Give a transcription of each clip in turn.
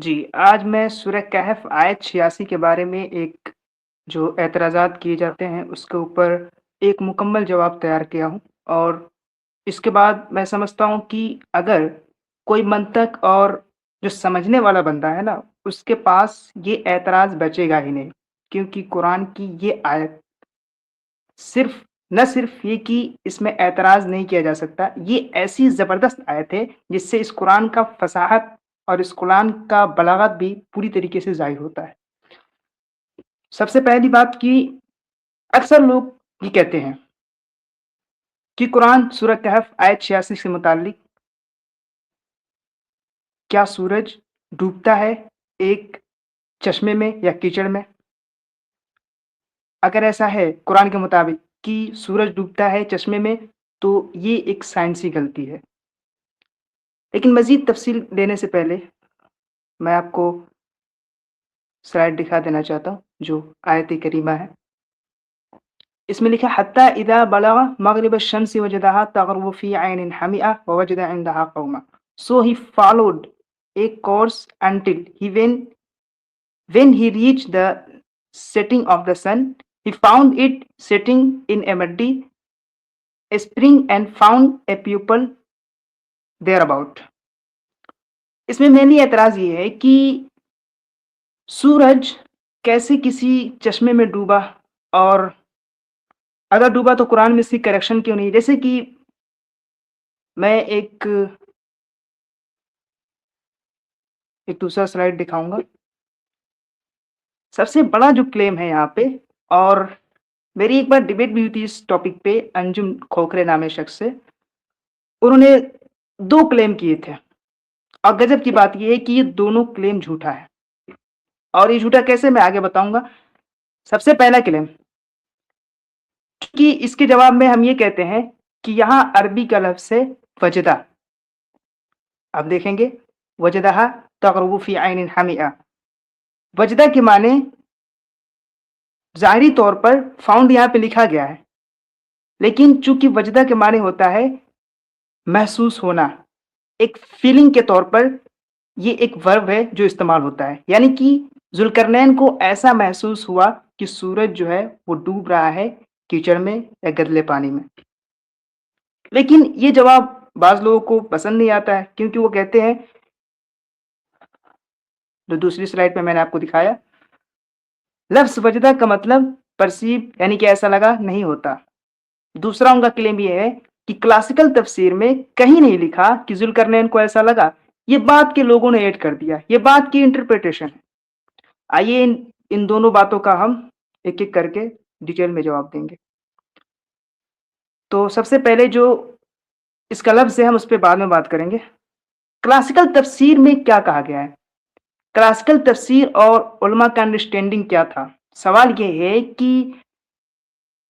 जी, आज मैं सूरह कहफ आयत 86 के बारे में एक जो एतराज़ात किए जाते हैं, उसके ऊपर एक मुकम्मल जवाब तैयार किया हूँ और इसके बाद मैं समझता हूँ कि अगर कोई मंतक और जो समझने वाला बंदा है ना, उसके पास ये एतराज़ बचेगा ही नहीं। क्योंकि कुरान की ये आयत सिर्फ़ न सिर्फ़ ये कि इसमें एतराज़ नहीं किया जा सकता, ये ऐसी ज़बरदस्त आयत है, जिससे इस कुरान का फ़साहत और इस कुरान का बलागत भी पूरी तरीके से ज़ाहिर होता है। सबसे पहली बात कि अक्सर लोग ये कहते हैं कि कुरान सूरह कहफ आयत 86 से मुताल्लिक क्या सूरज डूबता है एक चश्मे में या कीचड़ में? अगर ऐसा है कुरान के मुताबिक कि सूरज डूबता है चश्मे में, तो ये एक साइंसी गलती है। लेकिन मज़ीद तफ़सील देने से पहले मैं आपको स्लाइड दिखा देना चाहता हूँ, जो आयत करीमा है। इसमें लिखा है हत्ता इज़ा बलग़ मग़रिब अश-शम्स वजदहा तग़रुबु फ़ी ऐनिन हमिअ व वजद इंदहा क़ौमा। So he followed a course until when he reached the setting of the sun, he found it setting in a muddy spring and found a pupil thereabout. इसमें मेनली एतराज़ ये है कि सूरज कैसे किसी चश्मे में डूबा और अगर डूबा तो कुरान में इसकी करेक्शन क्यों नहीं? जैसे कि मैं एक दूसरा स्लाइड दिखाऊँगा। सबसे बड़ा जो क्लेम है यहाँ पे और मेरी एक बार डिबेट भी हुई थी इस टॉपिक पे अंजुम खोखरे नामे शख्स से। उन्होंने 2 क्लेम किए थे और गज़ब की बात ये है कि ये दोनों क्लेम झूठा है और ये झूठा कैसे मैं आगे बताऊँगा। सबसे पहला क्लेम कि इसके जवाब में हम ये कहते हैं कि यहाँ अरबी का लफ्ज़ है वजदा। अब देखेंगे वजदहा तग़रुबु फ़ी ऐनिन हमिअ। वजदा के माने ज़ाहिरी तौर पर फाउंड यहाँ पे लिखा गया है, लेकिन चूँकि वजदा के माने होता है महसूस होना, एक फीलिंग के तौर पर ये एक वर्ब है जो इस्तेमाल होता है। यानी कि ज़ुल्करनैन को ऐसा महसूस हुआ कि सूरज जो है वो डूब रहा है कीचड़ में या गदले पानी में। लेकिन ये जवाब बाज़ लोगों को पसंद नहीं आता है क्योंकि वो कहते हैं जो दूसरी स्लाइड पे मैंने आपको दिखाया, लफ्ज़ वजदा का मतलब परसीव यानी कि ऐसा लगा नहीं होता। दूसरा उनका क्लेम ये है कि क्लासिकल तफ़सीर में कहीं नहीं लिखा कि ज़ुल्करनैन को ऐसा लगा, ये बात के लोगों ने ऐड कर दिया, ये बात की इंटरप्रिटेशन है। आइए इन दोनों बातों का हम एक-एक करके डिटेल में जवाब देंगे। तो सबसे पहले जो इसका लफ्ज़ है हम उस पे बाद में बात करेंगे। क्लासिकल तफ़सीर में क्या कहा गया है? क्लासिकल तफ़सीर और उलमा का अंडरस्टैंडिंग क्या था? सवाल ये है कि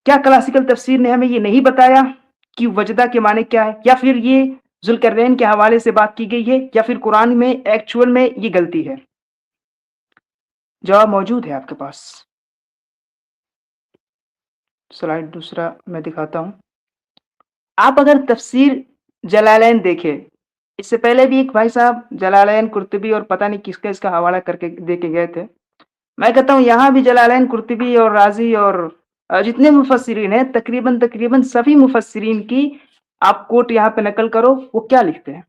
क्या क्लासिकल तफ़सीर ने हमें ये नहीं बताया कि वजदा के माने क्या है? या फिर ये ज़ुल्करनैन के हवाले से बात की गई है या फिर कुरान में एक्चुअल में ये गलती है? जवाब मौजूद है आपके पास। स्लाइड दूसरा मैं दिखाता हूँ। आप अगर तफ़सीर जलालैन देखें, इससे पहले भी एक भाई साहब जलालैन, कुर्तुबी और पता नहीं किसका इसका हवाला करके दे के गए थे। मैं कहता हूँ यहाँ भी जलालैन, कुर्तुबी और राज़ी और जितने मुफस्सिरीन हैं तकरीबन सभी मुफस्सिरीन की आप कोट यहाँ पे नकल करो, वो क्या लिखते हैं?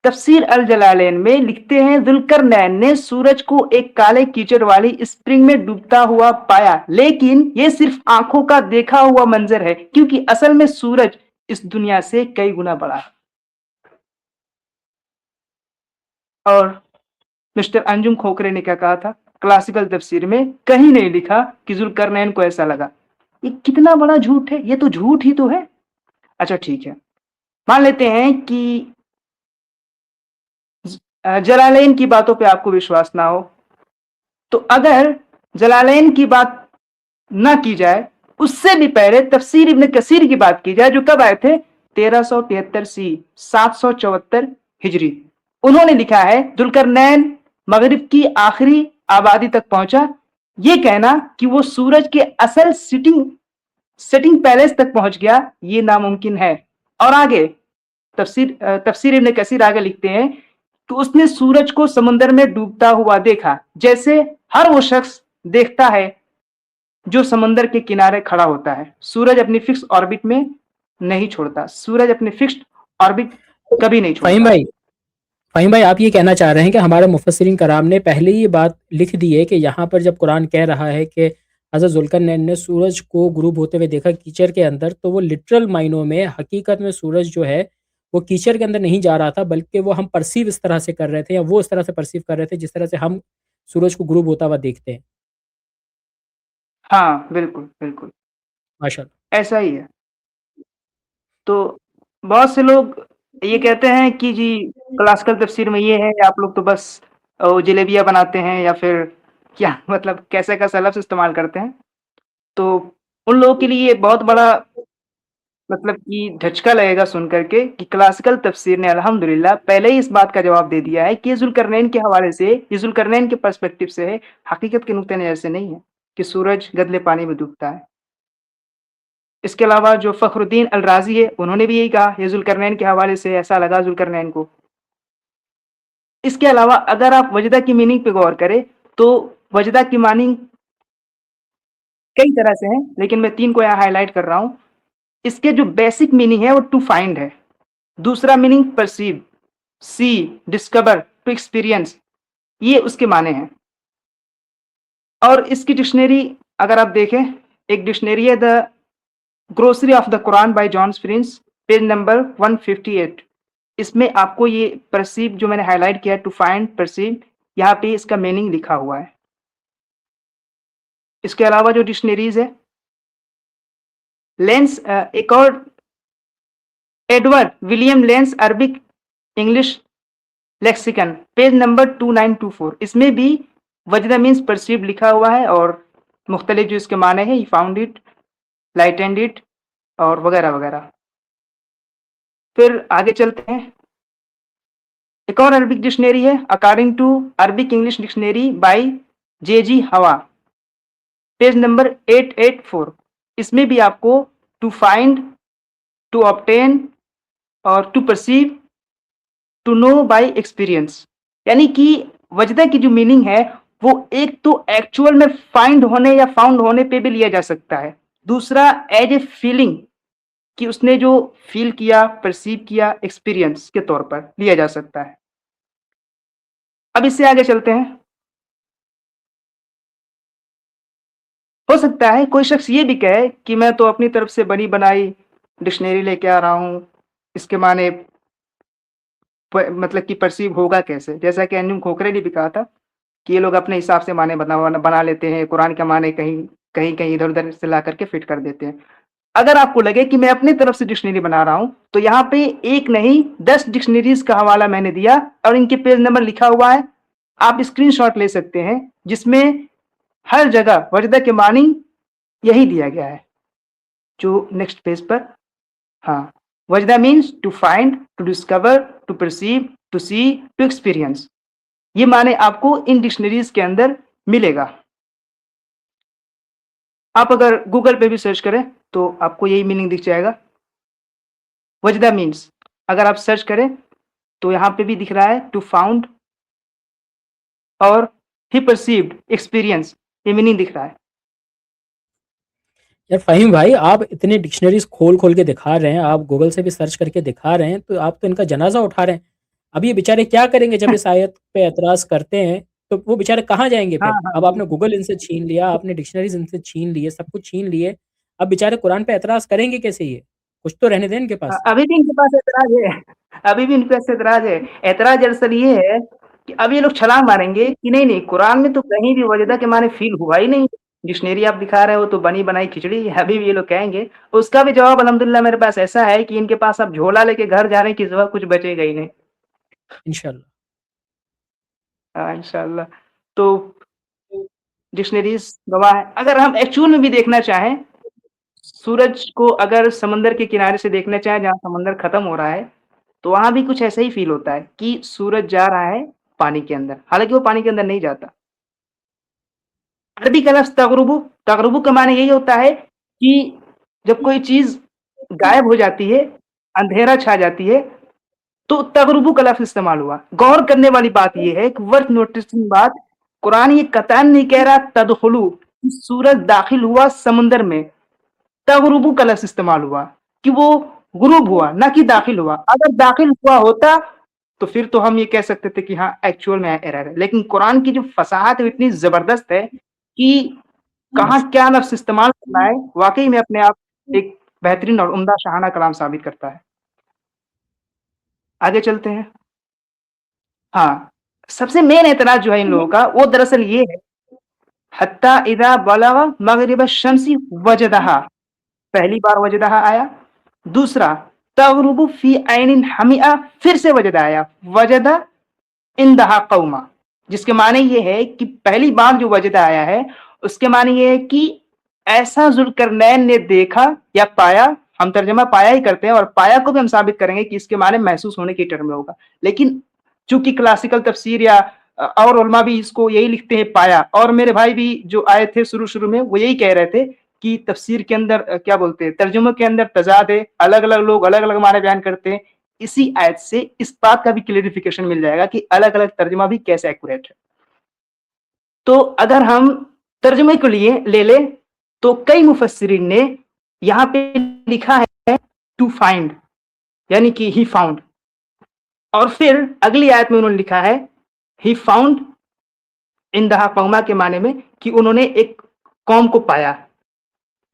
तफसीर अल जलालैन में लिखते हैं ज़ुल्करनैन ने सूरज को एक काले कीचड़ वाली स्प्रिंग में डूबता हुआ पाया, लेकिन ये सिर्फ आंखों का देखा हुआ मंजर है क्योंकि असल में सूरज इस दुनिया से कई गुना बड़ा है। और मिस्टर अंजुम खोखरे ने क्या कहा था? क्लासिकल तफसीर में कहीं नहीं लिखा कि ज़ुल्करनैन को ऐसा लगा। ये कितना बड़ा झूठ है, ये तो झूठ ही तो है। अच्छा ठीक है, मान लेते हैं कि जलालैन की बातों पे आपको विश्वास ना हो, तो अगर जलालैन की बात ना की जाए, उससे भी पहले तफसीर इब्न कसीर की बात की जाए जो कब आए थे? 1373 सी 774 हिजरी। उन्होंने लिखा है जुल्करनैन मगरिब की आखिरी आबादी तक पहुंचा। ये कहना कि वो सूरज के असल सेटिंग पैलेस तक पहुंच गया, ये नामुमकिन है। और आगे तफसीर इब्न कसीर आगे लिखते हैं तो उसने सूरज को समुद्र में डूबता हुआ देखा, जैसे हर वो शख्स देखता है जो समुद्र के किनारे खड़ा होता है। सूरज अपनी फिक्स ऑर्बिट में नहीं छोड़ता, सूरज अपनी फिक्स्ड ऑर्बिट कभी नहीं फ़हीम छोड़ता। भाई फ़हीम भाई आप ये कहना चाह रहे हैं कि हमारे मुफ़स्सिरीन कराम ने पहले ही ये बात लिख दी है कि यहाँ पर जब कुरान कह रहा है कि हज़रत ज़ुल्करनैन ने सूरज को गुरूब होते हुए देखा कीचड़ के अंदर, तो वो लिटरल मायनों में हकीकत में सूरज जो है, वो कीचड़ के अंदर नहीं जा रहा था, बल्कि वो हम पर्सीव इस तरह से कर रहे थे या वो इस तरह से पर्सीव कर रहे थे, जिस तरह से हम सूरज को गुरूब होता हुआ देखते हैं। हाँ, बिल्कुल, बिल्कुल, माशाअल्लाह। ऐसा ही है। तो बहुत से लोग ये कहते हैं कि जी क्लासिकल तफ़सीर में ये है, आप लोग तो बस जलेबियाँ बनाते हैं या फिर क्या मतलब कैसा-कैसा लफ़्ज़ इस्तेमाल करते हैं। तो उन लोगों के लिए ये बहुत बड़ा मतलब कि झटका लगेगा सुन कर के कि क्लासिकल तफ़सीर ने अल्हम्दुलिल्लाह पहले ही इस बात का जवाब दे दिया है कि ये ज़ुल्करनैन के हवाले से, ये ज़ुल्करनैन के पर्सपेक्टिव से है, हकीकत के नुक्ते नज़र से नहीं है कि सूरज गदले पानी में डूबता है। इसके अलावा जो फ़खरुद्दीन अल राज़ी है, उन्होंने भी यही कहा, ये ज़ुल्करनैन के हवाले से ऐसा लगा ज़ुल्करनैन को। इसके अलावा अगर आप वजदा की मीनिंग पे गौर करें, तो वजदा की मानिंग कई तरह से है, लेकिन मैं 3 को यहाँ हाइलाइट कर रहा हूँ। इसके जो बेसिक मीनिंग है वो टू फाइंड है। दूसरा meaning perceive, see, discover, to experience, ये उसके माने हैं। और इसकी डिक्शनरी अगर आप देखें, एक डिक्शनरी है the glossary of the Quran by John Sprince, page number 158। इसमें आपको ये परसीव जो मैंने हाइलाइट किया है टू फाइंड, परसीव, यहाँ पे इसका मीनिंग लिखा हुआ है। इसके अलावा जो डिक्शनरीज़ है, लेंस एक और Edward William lens Arabic English lexicon, page number 2924, इसमें भी वजदा मीन्स परसीव्ड लिखा हुआ है और मुख्तलिफ जो इसके माने हैं, he found it, lightened it और वगैरह-वगैरह। फिर आगे चलते हैं। एक और अरबिक डिक्शनरी है according to Arabic English dictionary by J G. Hava, page number 884। इसमें भी आपको टू फाइंड, टू ऑब्टेन और to perceive, to know by experience, यानी कि वजदा की जो मीनिंग है वो एक तो एक्चुअल में फाइंड होने या फाउंड होने पे भी लिया जा सकता है। दूसरा एज ए फीलिंग कि उसने जो फील किया, परसीव किया, एक्सपीरियंस के तौर पर लिया जा सकता है। अब इससे आगे चलते हैं। हो सकता है कोई शख्स ये भी कहे कि मैं तो अपनी तरफ से बनी बनाई डिक्शनरी लेके आ रहा हूँ, इसके माने मतलब कि परसीव होगा कैसे? जैसा कि अन्युम खोखरे ने भी कहा था कि ये लोग अपने हिसाब से माने बना लेते हैं, कुरान के माने कहीं-कहीं इधर-उधर से ला करके फिट कर देते हैं। अगर आपको लगे कि मैं अपनी तरफ से डिक्शनरी बना रहा हूँ, तो यहाँ पे 1 नहीं 10 डिक्शनरीज़ का हवाला मैंने दिया और इनके पेज नंबर लिखा हुआ है। आप स्क्रीनशॉट ले सकते हैं, जिसमें हर जगह वजदा के मानी यही दिया गया है। जो नेक्स्ट पेज पर, हाँ, वजदा means to find, to discover, to perceive, to see, to experience. ये माने आपको इन डिक्शनरीज़ के अंदर मिलेगा। आप अगर गूगल पे भी सर्च करें, तो आपको यही मीनिंग दिख जाएगा। वजदा मीन्स अगर आप सर्च करें, तो यहाँ पे भी दिख रहा है टू फाउंड और ही परसीव्ड, एक्सपीरियंस, ये मीनिंग दिख रहा है। यार फ़हीम भाई आप इतने डिक्शनरीज़ खोल-खोल के दिखा रहे हैं, आप गूगल से भी सर्च करके दिखा रहे हैं, तो आप तो इनका जनाज़ा उठा रहे हैं। अब ये बेचारे क्या करेंगे जब इस आयत पे एतराज़ करते हैं, तो वो बेचारे कहाँ जाएँगे हाँ, फिर? हाँ, अब आपने बिल्कुल। गूगल इनसे छीन लिया, आपने डिक्शनरीज़ इनसे छीन लिए, सब कुछ छीन लिए, अब बेचारे कुरान पे एतराज़ करेंगे कैसे ये? कुछ तो रहने दें इनके पास। अभी भी इनके पास ऐतराज़ है, अभी भी इनके पास ऐतराज़ है। ऐतराज़ दरअसल ये है कि अब ये लोग छलांग मारेंगे कि नहीं-नहीं कुरान में तो कहीं भी वजदा के माने फ़ील हुआ ही नहीं। डिक्शनरी आप दिखा रहे हो तो बनी-बनाई खिचड़ी है, अभी भी ये लोग कहेंगे। उसका भी जवाब अल्हम्दुलिल्लाह मेरे पास ऐसा है कि इनके पास अब झोला लेके घर जा रहे हैं कि सिवा कुछ बचेगा ही नहीं। इंशाअल्लाह। हाँ, इंशाअल्लाह। तो डिक्शनरीज़ गवाह है। अगर हम एक्चुअल में भी देखना चाहें, सूरज को अगर समंदर के किनारे से देखना चाहें जहाँ समंदर खत्म हो रहा है, तो वहाँ भी कुछ ऐसा ही फ़ील होता है कि सूरज जा रहा है पानी के अंदर, हालाँकि वो पानी के अंदर नहीं जाता। अरबी का लफ्ज़ तग़रुबु, तग़रुबु का माने यही होता है कि जब कोई चीज़ गायब हो जाती है, अंधेरा छा जाती है, तो तगरुबु का लफ्ज़ इस्तेमाल हुआ। गौर करने वाली बात ये है कि वर्थ नोटिसिंग बात, कुरान ये कतई नहीं कह रहा तदखुलू, सूरज दाखिल हुआ समुंदर में, तगरुबु का लफ्ज़ इस्तेमाल हुआ कि वो गुरूब हुआ, ना कि दाखिल हुआ। अगर दाखिल हुआ होता तो फिर तो हम ये कह सकते थे कि हाँ, एक्चुअल में एरर है। लेकिन कुरान की जो फ़साहत है वो इतनी ज़बरदस्त है कि कहाँ क्या लफ्ज़ इस्तेमाल करना है, वाक़ई में अपने आप एक बेहतरीन और उम्दा शाहाना कलाम साबित करता है। आगे चलते हैं। हाँ, सबसे मेन एतराज़ जो है इन लोगों का वो दरअसल ये है, हत्ता इज़ा बलग़ मग़रिब अश-शम्सी वजदहा, पहली बार वजदहा आया। दूसरा तग़रुबु फ़ी ऐनिन हमिआ, फिर से वजद आया, वजदा इंदहा कौमा, जिसके माने ये है कि पहली बार जो वजद आया है, उसके माने ये है कि ऐसा ज़ुल्करनैन ने देखा या पाया, हम तर्जुमा पाया ही करते हैं और पाया को भी हम साबित करेंगे कि इसके माने महसूस होने की टर्म में होगा। लेकिन चूँकि क्लासिकल तफ़सीर या और उलमा भी इसको यही लिखते हैं पाया, और मेरे भाई भी जो आए थे शुरू-शुरू में वो यही कह रहे थे कि तफ़सीर के अंदर क्या बोलते हैं, तर्जुमे के अंदर तज़ाद है, अलग-अलग लोग अलग-अलग माने बयान करते हैं। इसी आयत से इस बात का भी क्लैरिफ़िकेशन मिल जाएगा कि अलग-अलग तर्जुमा भी कैसे एक्यूरेट है। तो अगर हम तर्जुमे को लिए ले लें, तो कई मुफस्सिरीन ने यहाँ पे लिखा है टू फाइंड, यानी कि ही फाउंड, और फिर अगली आयत में उन्होंने लिखा है ही फाउंड इंदहा कौमा के माने में कि उन्होंने एक कौम को पाया।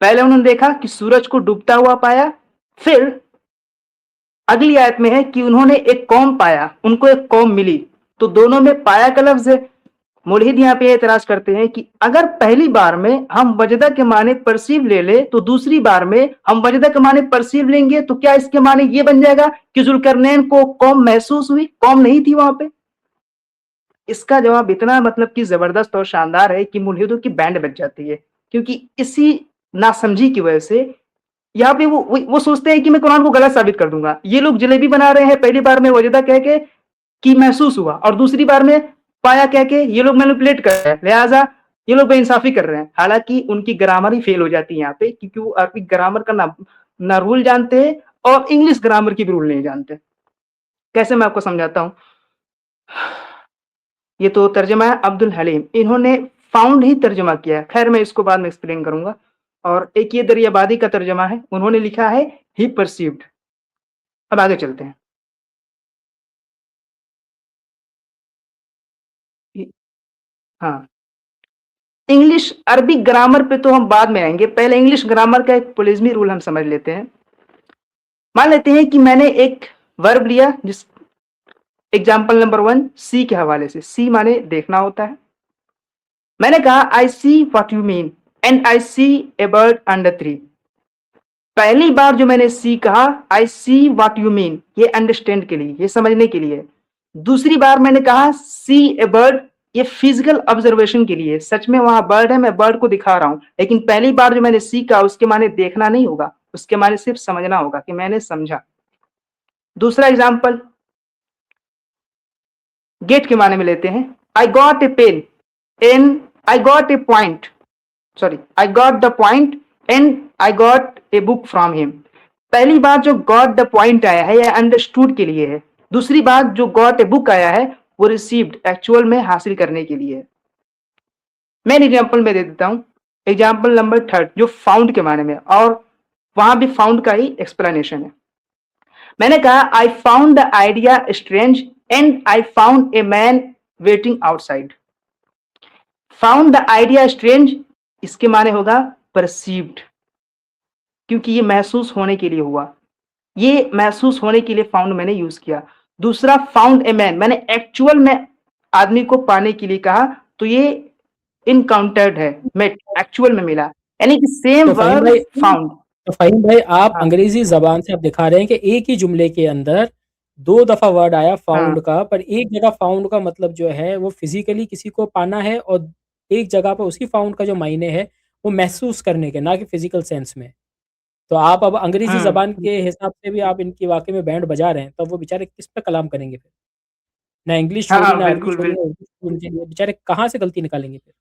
पहले उन्होंने देखा कि सूरज को डूबता हुआ पाया, फिर अगली आयत में है कि उन्होंने एक कौम पाया, उनको एक कौम मिली। तो दोनों में पाया का लफ्ज़ है। मुल्हिद यहाँ पे एतराज़ करते हैं कि अगर पहली बार में हम वजदा के माने परसीव ले ले, तो दूसरी बार में हम वजदा के माने परसीव लेंगे, तो क्या इसके माने ये बन जाएगा कि ज़ुल्करनैन को कौम महसूस हुई, कौम नहीं थी वहाँ पे? इसका जवाब इतना मतलब कि ज़बरदस्त और शानदार है कि मुल्हिदों की बैंड बज जाती है, क्योंकि इसी नासमझी की वजह से यहाँ पे वो सोचते हैं कि मैं कुरान को गलत साबित कर दूँगा। ये लोग जलेबी बना रहे हैं, पहली बार में वजदा कह के कि महसूस हुआ, और दूसरी बार में पाया कह के ये लोग मैनिपुलेट कर रहे हैं, लिहाजा ये लोग बेइंसाफ़ी कर रहे हैं। हालाँकि उनकी ग्रामर ही फेल हो जाती है यहाँ पे, क्योंकि वो अरबिक ग्रामर का ना रूल जानते हैं और इंग्लिश ग्रामर की भी रूल नहीं जानते। कैसे मैं आपको समझाता हूँ। ये तो तर्जुमा है अब्दुल हलीम, इन्होंने फाउंड ही तर्जुमा किया है। खैर मैं इसको बाद में एक्सप्लेन करूँगा। और एक ये दरियाबादी का तर्जुमा है, उन्होंने लिखा है ही परसीव्ड। अब आगे चलते हैं। हाँ, इंग्लिश अरबिक ग्रामर पे तो हम बाद में आएँगे, पहले इंग्लिश ग्रामर का एक पोलिज़मी रूल हम समझ लेते हैं। मान लेते हैं कि मैंने एक वर्ब लिया, जिस एग्ज़ाम्पल नंबर 1 सी के हवाले से, सी माने देखना होता है। मैंने कहा I see what you mean and I see a bird under tree. पहली बार जो मैंने सी कहा I see what you mean, ये अंडरस्टैंड के लिए, ये समझने के लिए। दूसरी बार मैंने कहा सी ए बर्ड, ये फिजिकल ऑब्जर्वेशन के लिए, सच में वहां बर्ड है, मैं बर्ड को दिखा रहा हूं। लेकिन पहली बार जो मैंने सी कहा उसके माने देखना नहीं होगा, उसके माने सिर्फ समझना होगा कि मैंने समझा। दूसरा एग्जाम्पल गेट के माने में लेते हैं। I got a pen and I got a point, sorry I got the point and I got a book from him. पहली बार जो गॉट द पॉइंट आया है यह अंडरस्टूड के लिए है। दूसरी बार जो गॉट ए बुक आया है वो रिसीव्ड, एक्चुअल में हासिल करने के लिए है। मैं एग्जाम्पल में दे देता हूं, एग्जाम्पल नंबर 3 जो फाउंड के माने में, और वहां भी फाउंड का ही एक्सप्लेनेशन है। मैंने कहा I found the idea strange and I found a man waiting outside. Found the idea strange, इसके माने होगा परसीव्ड, क्योंकि ये महसूस होने के लिए हुआ, ये महसूस होने के लिए फाउंड मैंने यूज किया। दूसरा फाउंड ए मैन, मैंने एक्चुअल में आदमी को पाने के लिए कहा, तो ये इनकाउंटर्ड है, मेट, एक्चुअल में मिला, यानी कि सेम तो फ़हीम वर्ब भाई फाउंड। तो फ़हीम भाई आप हाँ अंग्रेज़ी ज़बान से आप दिखा रहे हैं कि एक ही जुमले के अंदर 2 दफ़ा वर्ड आया हाँ फाउंड का, पर एक जगह फाउंड का मतलब जो है वो फ़िज़िकली किसी को पाना है, और एक जगह पर उसी फाउंड का जो मायने है वो महसूस करने के, ना कि फ़िज़िकल सेंस में। तो आप अब अंग्रेज़ी ज़बान हम्म। के हिसाब से भी आप इनकी वाक़ई में बैंड बजा रहे हैं, तब वो बेचारे किस पे कलाम करेंगे फिर? ना इंग्लिश हाँ छोड़ी, हाँ ना अरबी बिल्कुल छोड़ी, बिल्कुल। ना उर्दू छोड़ी, इनके बेचारे कहाँ से गलती निकालेंगे फिर?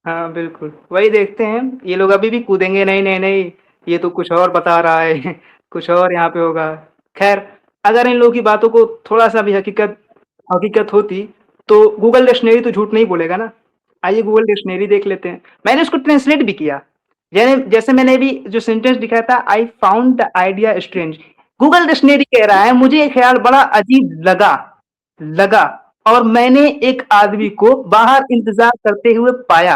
हाँ बिल्कुल, वही देखते हैं। ये लोग अभी भी कूदेंगे, नहीं नहीं नहीं, ये तो कुछ और बता रहा है कुछ और यहाँ पे होगा। खैर, अगर इन लोगों की बातों को थोड़ा-सा भी हकीकत होती, तो गूगल डिक्शनरी तो झूठ नहीं बोलेगा ना। आइए गूगल डिक्शनरी देख लेते हैं। मैंने उसको ट्रांसलेट भी किया। जैसे मैंने अभी जो सेंटेंस दिखाया था, I found the idea strange. Google dictionary कह रहा है, मुझे ये ख्याल बड़ा अजीब लगा लगा और मैंने एक आदमी को बाहर इंतज़ार करते हुए पाया।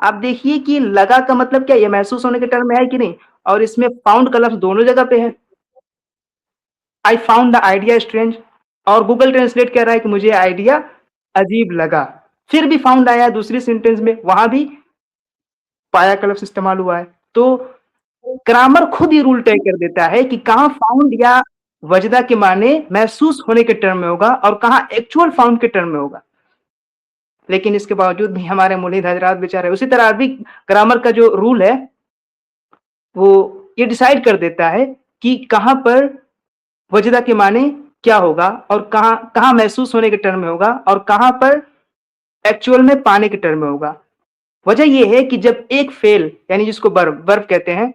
आप देखिए कि लगा का मतलब क्या है? ये महसूस होने के टर्म में है कि नहीं? और इसमें फाउंड का लफ्ज़ दोनों जगह पे है। I found the idea strange और गूगल ट्रांसलेट कह रहा है कि मुझे आइडिया अजीब लगा। फिर भी फाउंड आया दूसरी सेंटेंस में, वहां भी पाया का लफ्ज़ इस्तेमाल हुआ है। तो ग्रामर खुद ही रूल तय कर देता है कि कहाँ फाउंड या वजदा के माने महसूस होने के टर्म में होगा और कहाँ एक्चुअल फाउंड के टर्म में होगा। लेकिन इसके बावजूद भी हमारे मुलीद हजरात बेचारे, उसी तरह अरबिक ग्रामर का जो रूल है वो ये डिसाइड कर देता है कि कहाँ पर वजदा के माने क्या होगा और कहाँ कहाँ महसूस होने के टर्म में होगा और कहाँ पर एक्चुअल में पाने के टर्म में होगा। वजह यह है कि जब एक फेल यानी जिसको वर्ब कहते हैं,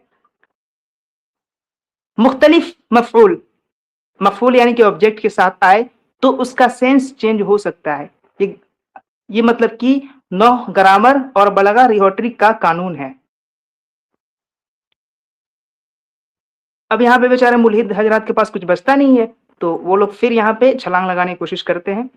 मुख्तलिफ मफूल यानी कि ऑब्जेक्ट के साथ आए तो उसका सेंस चेंज हो सकता है। ये मतलब कि नौह ग्रामर और बलागा रिहोट्रिक का कानून है। अब यहाँ पे बेचारे मुल्हिद हजरात के पास कुछ बचता नहीं है, तो वो लोग फिर यहाँ पे छलांग लगाने की कोशिश करते हैं।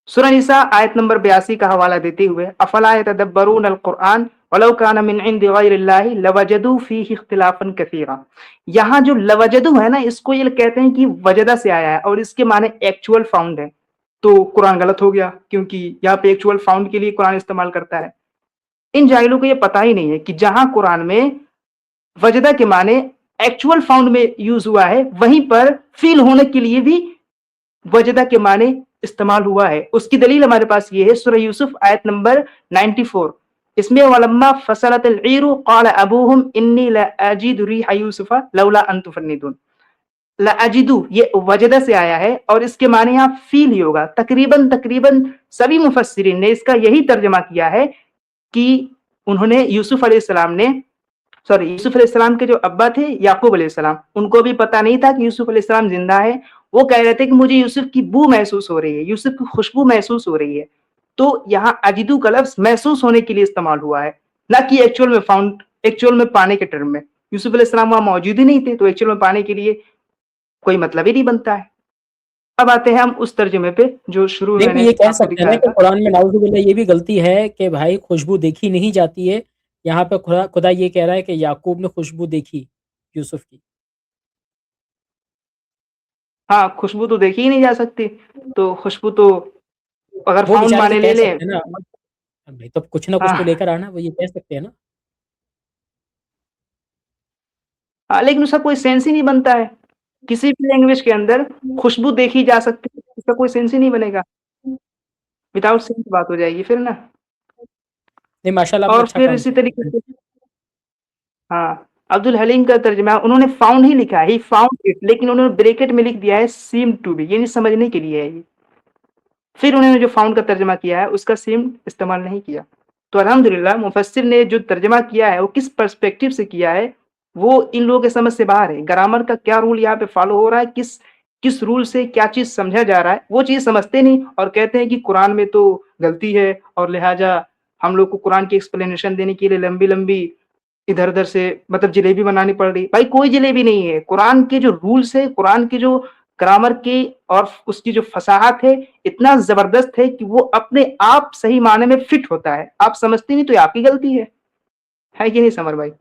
सूरह निसा आयत नंबर 82 का हवाला देते हुए, अफला यतदब्बरून अल कुरआन वलौ कान मिन इंदि गैरिल्लाहि लवजदू फीहि इख्तिलाफन कसीरा। यहाँ जो लवजदू है ना, इसको ये कहते हैं कि वजदा से आया है और इसके माने एक्चुअल फाउंड है। तो कुरान गलत हो गया, क्योंकि यहाँ पे एक्चुअल फाउंड के लिए कुरान इस्तेमाल करता है। इन जाहिलों को ये पता ही नहीं है कि जहां कुरान में वजदा के माने एक्चुअल फाउंड में यूज हुआ है, वहीं पर फील होने के लिए भी वजदा के माने इस्तेमाल हुआ है। उसकी दलील हमारे पास ये है, सूरह यूसुफ आयत नंबर 94। इसमें वलम्मा फसलत अल-ईरु क़ाल अबूहुम इन्नी लअजिदु रिह यूसुफ लौला अन तुफन्निदून। लअजिदु ये वजदा से आया है और इसके माने यहाँ फील ही होगा। तकरीबन तकरीबन सभी मुफस्सिरीन ने इसका यही तर्जमा किया है कि उन्होंने यूसुफ अलैहिस्सलाम के जो अब्बा थे याकूब अलैहिस्सलाम, उनको भी पता नहीं था कि यूसुफ अलैहिस्सलाम जिंदा है। वो कह रहे थे कि मुझे यूसुफ की बू महसूस हो रही है, यूसुफ की खुशबू महसूस हो रही है। तो यहाँ अजिदू का लफ्ज महसूस होने के लिए इस्तेमाल हुआ है, ना कि एक्चुअल में पाने के टर्म में। यूसुफ अलैहिस्सलाम वहां मौजूद ही नहीं थे, तो एक्चुअल में पाने के लिए कोई मतलब ही नहीं बनता है। अब आते हैं हम उस तर्जुमे पे जो शुरू में नहीं, तो मैंने ये कह आपको सकते हैं ना दिखाया कि था। कुरान में नाउज़ुबिल्लाह ये भी गलती है कि भाई खुशबू देखी नहीं जाती है। यहाँ पे खुदा ये कह रहा है कि याकूब ने खुशबू देखी यूसुफ की। हाँ, खुशबू तो देखी ही नहीं जा सकती, तो खुशबू तो अगर वो फाउंड बेचारे तो माने ले कह लें। सकते हैं ना, भाई तो कुछ ना कुछ तो हाँ, लेकर आना, वो ये कह सकते हैं ना। हाँ, लेकिन उसका कोई सेंस ही नहीं बनता है। किसी भी लैंग्वेज के अंदर खुशबू देखी जा सकती है, इसका कोई सेंस ही नहीं बनेगा। विदाउट सेंस बात हो जाएगी फिर ना। नहीं, माशाल्लाह आपने और अच्छा फिर काम इसी तरीके किया। से हाँ, अब्दुल हलीम का तर्जुमा उन्होंने फाउंड ही लिखा है, ही फाउंड इट, लेकिन उन्होंने ब्रैकेट में लिख दिया है सीम टू बी, यानी समझने के लिए है ये। फिर उन्होंने जो फाउंड का तर्जुमा किया है उसका सीम इस्तेमाल नहीं किया। तो अल्हम्दुलिल्लाह मुफस्सिर ने जो तर्जुमा किया है वो किस पर्सपेक्टिव से किया है, वो इन लोगों के समझ से बाहर है। ग्रामर का क्या रूल यहाँ पे फॉलो हो रहा है, किस किस रूल से क्या चीज़ समझा जा रहा है, वो चीज़ समझते नहीं और कहते हैं कि कुरान में तो गलती है और लिहाजा हम लोग को कुरान की एक्सप्लेनेशन देने के लिए लंबी-लंबी इधर-उधर से मतलब जलेबी बनानी पड़ रही। भाई कोई जलेबी नहीं है। कुरान के जो रूल्स है, कुरान की जो ग्रामर की और उसकी जो फसाहत है, इतना ज़बरदस्त है कि वो अपने आप सही मायने में फिट होता है। आप समझते नहीं तो ये आपकी गलती है। है कि नहीं समर भाई?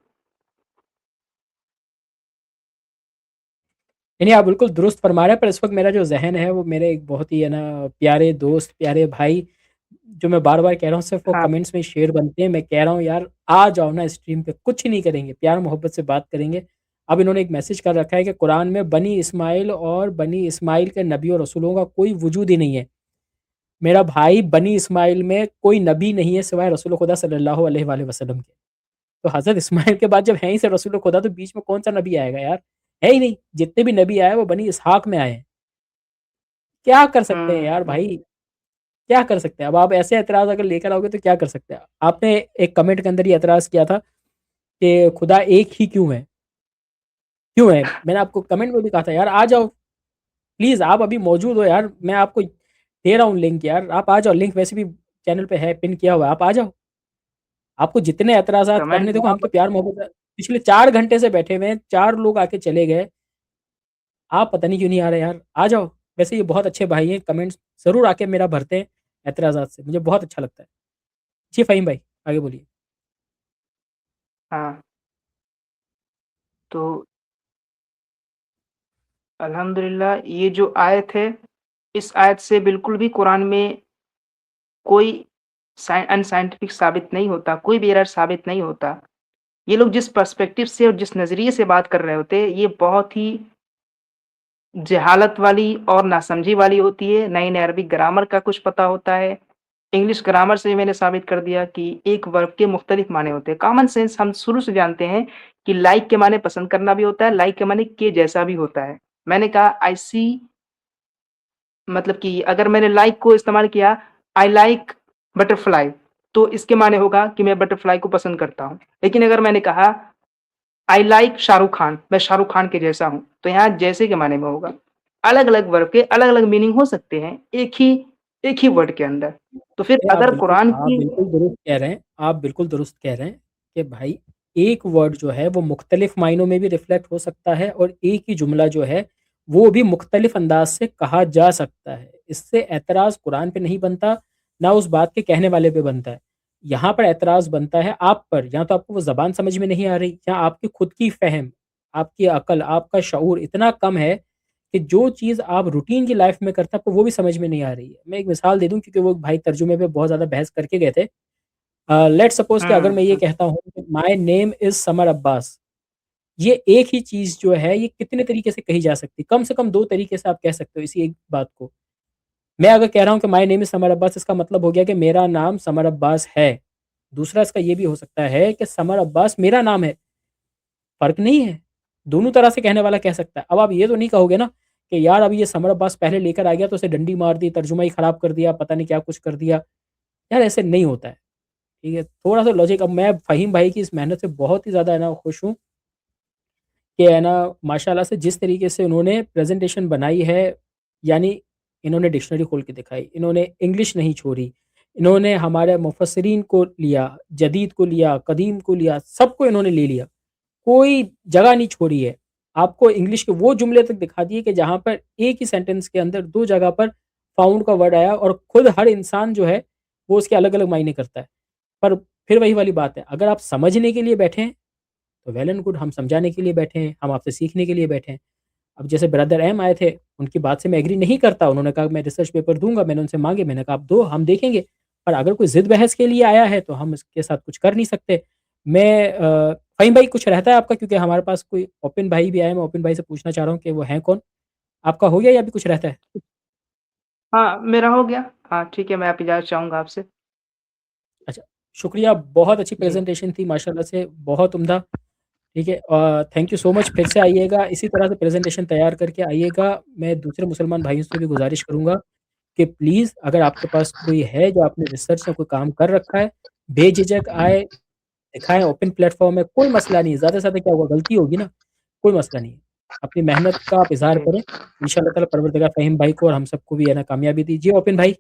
नहीं, आप बिल्कुल दुरुस्त फरमा रहे हैं, पर इस वक़्त मेरा जो ज़हन है वो मेरे एक बहुत ही है ना प्यारे दोस्त, प्यारे भाई, जो मैं बार-बार कह रहा हूँ सिर्फ़ वो हाँ, कमेंट्स में शेर बनते हैं। मैं कह रहा हूँ यार आ जाओ ना स्ट्रीम पे, कुछ नहीं करेंगे, प्यार-मोहब्बत से बात करेंगे। अब इन्होंने एक मैसेज कर रखा है कि कुरान में बनी इस्माइल और बनी इस्माइल के नबी और रसूलों का कोई वजूद ही नहीं है। मेरा भाई बनी इस्माइल में कोई नबी नहीं है सिवाय रसूल खुदा सल्लल्लाहु अलैहि वसल्लम के। तो हज़रत इस्माइल के बाद जब है ही से रसूल खुदा, तो बीच में कौन-सा नबी आएगा यार? है ही नहीं। जितने भी नबी आए वो बनी इसहाक में आए हैं। क्या कर सकते हैं यार हुँ, भाई? क्या कर सकते हैं? अब आप ऐसे ऐतराज़ अगर लेकर आओगे तो क्या कर सकते हैं? आपने एक कमेंट के अंदर ये ऐतराज़ किया था कि खुदा एक ही क्यों है? क्यों है? मैंने आपको कमेंट में भी कहा था यार आ जाओ, प्लीज़ आप अभी मौजूद हो यार, मैं आपको दे रहा हूँ लिंक यार, आप आ जाओ, लिंक वैसे भी चैनल पे है, पिन किया हुआ है, आप आ जाओ। आपको जितने ऐतराज़ात कमेंट करने, में देखो हम आप तो प्यार मोहब्बत पिछले 4 घंटे से बैठे हुए हैं, 4 लोग आके चले गए। आप पता नहीं क्यों नहीं आ रहे यार, आ जाओ। वैसे ये बहुत अच्छे भाई हैं, कमेंट्स ज़रूर आके मेरा भरते हैं ऐतराज़ात से, मुझे बहुत अच्छा लगता है। जी फ़हीम भाई, आगे बोलिए। हाँ, तो अल्हम्दुलिल्लाह ये जो आयत है, इस आयत से बिल्कुल भी कुरान में कोई अनसाइंटिफिक साबित नहीं होता, कोई भी एरर साबित नहीं होता। ये लोग जिस पर्सपेक्टिव से और जिस नज़रिए से बात कर रहे होते हैं, ये बहुत ही जहालत वाली और नासमझी वाली होती है। ना इन्हें अरबिक ग्रामर का कुछ पता होता है। इंग्लिश ग्रामर से मैंने साबित कर दिया कि एक वर्ब के मुख्तलिफ माने होते हैं। कॉमन सेंस हम शुरू से जानते हैं कि लाइक के माने पसंद करना भी होता है, लाइक के माने के जैसा भी होता है। मैंने कहा आई सी मतलब कि अगर मैंने लाइक को इस्तेमाल किया, आई लाइक बटरफ्लाई, तो इसके माने होगा कि मैं बटरफ्लाई को पसंद करता हूँ। लेकिन अगर मैंने कहा आई लाइक शाहरुख खान, मैं शाहरुख खान के जैसा हूँ, तो यहाँ जैसे के माने में होगा। अलग-अलग वर्ब के अलग-अलग मीनिंग हो सकते हैं, एक ही वर्ड के अंदर। तो फिर ये अगर कुरान आप की बिल्कुल दुरुस्त कह रहे हैं, आप बिल्कुल दुरुस्त कह रहे हैं कि भाई एक वर्ड जो है वो मुख्तलिफ मायनों में भी रिफ्लेक्ट हो सकता है और एक ही जुमला जो है वो भी मुख्तलिफ अंदाज से कहा जा सकता है। इससे एतराज़ कुरान पे नहीं बनता, ना उस बात के कहने वाले पे बनता है। यहाँ पर एतराज़ बनता है आप पर, या तो आपको वो ज़बान समझ में नहीं आ रही या आपकी खुद की फ़हम, आपकी अक़ल, आपका शऊर इतना कम है कि जो चीज़ आप रूटीन की लाइफ़ में करते हैं, आपको वो भी समझ में नहीं आ रही है। मैं एक मिसाल दे दूँ क्योंकि वो भाई तर्जुमे पे बहुत ज़्यादा बहस करके गए थे। लेट्स सपोज़ कि अगर हुँ, मैं ये हुँ। कहता हूँ कि my name is summer Abbas, ये एक ही चीज़ जो है ये कितने तरीके से कही जा सकती है? कम से कम 2 तरीके से आप कह सकते हो इसी एक बात को। मैं अगर कह रहा हूँ कि my name is summer Abbas, इसका मतलब हो गया कि मेरा नाम समर अब्बास है। दूसरा इसका ये भी हो सकता है कि समर अब्बास मेरा नाम है। फ़र्क नहीं है। दोनों तरह से कहने वाला कह सकता है। अब आप ये तो नहीं कहोगे ना कि यार अभी ये समर अब्बास पहले लेकर आ गया तो उसे डंडी मार दी, तर्जुमा ही खराब कर दिया, पता नहीं क्या कुछ कर दिया। यार ऐसे नहीं होता है, ठीक है? थोड़ा-सा लॉजिक, अब मैं फ़हीम भाई की इस मेहनत से बहुत ही ज़्यादा है ना खुश हूँ कि है ना माशाल्लाह से जिस तरीके से उन्होंने प्रेज़ेंटेशन बनाई है, यानी इन्होंने डिक्शनरी खोल के दिखाई, इन्होंने इंग्लिश नहीं छोड़ी, इन्होंने हमारे मुफ़स्सिरीन को लिया, जदीद को लिया, कदीम को लिया, सबको इन्होंने ले लिया। कोई जगह नहीं छोड़ी है। आपको इंग्लिश के वो जुमले तक दिखा दिए कि जहाँ पर एक ही सेंटेंस के अंदर 2 जगह पर फाउंड का वर्ड आया और खुद हर इंसान जो है, वो उसके अलग-अलग मायने करता है। पर फिर वही वाली बात है, अगर आप समझने के लिए बैठे हैं, तो वेल एंड गुड, हम समझाने के लिए बैठे हैं, हम आपसे सीखने के लिए बैठे हैं। अब जैसे ब्रदर एम आए थे, उनकी बात से मैं एग्री नहीं करता, उन्होंने कहा मैं रिसर्च पेपर दूँगा, मैंने उनसे माँगे, मैंने कहा आप दो, हम देखेंगे। पर अगर कोई ज़िद बहस के लिए आया है, तो हम इसके साथ कुछ कर नहीं सकते। मैं फ़हीम भाई कुछ रहता है आपका, क्योंकि हमारे पास कोई ओपिन भाई भी आए, मैं ओपिन भाई से पूछना चाह रहा हूँ कि वो हैं कौन? आपका हो गया या अभी कुछ रहता है? हाँ, मेरा हो गया। हाँ, ठीक है, मैं अब इजाज़त चाहूँगा आपसे। अच्छा, शुक्रिया, बहुत अच्छी जी। प्रेज़ेंटेशन थी माशाल्लाह से, बहुत उम्दा, ठीक है? थैंक यू सो मच, फिर से आइएगा, इसी तरह से प्रेज़ेंटेशन तैयार करके आइएगा। मैं दूसरे मुसलमान भाइयों से भी गुज़ारिश करूँगा कि प्लीज़ अगर आपके पास कोई है जो आपने रिसर्च में कोई काम कर रखा है, बेझिझक आए, दिखाएँ, ओपन प्लेटफ़ॉर्म है, कोई मसला नहीं है, ज़्यादा से ज़्यादा क्या होगा, गलती होगी ना, कोई मसला नहीं है। अपनी मेहनत का आप इज़हार जी। करें, इंशाअल्लाह ताला परवरदिगार फ़हीम भाई को और हम सबको भी है ना कामयाबी दीजिए। ओपन भाई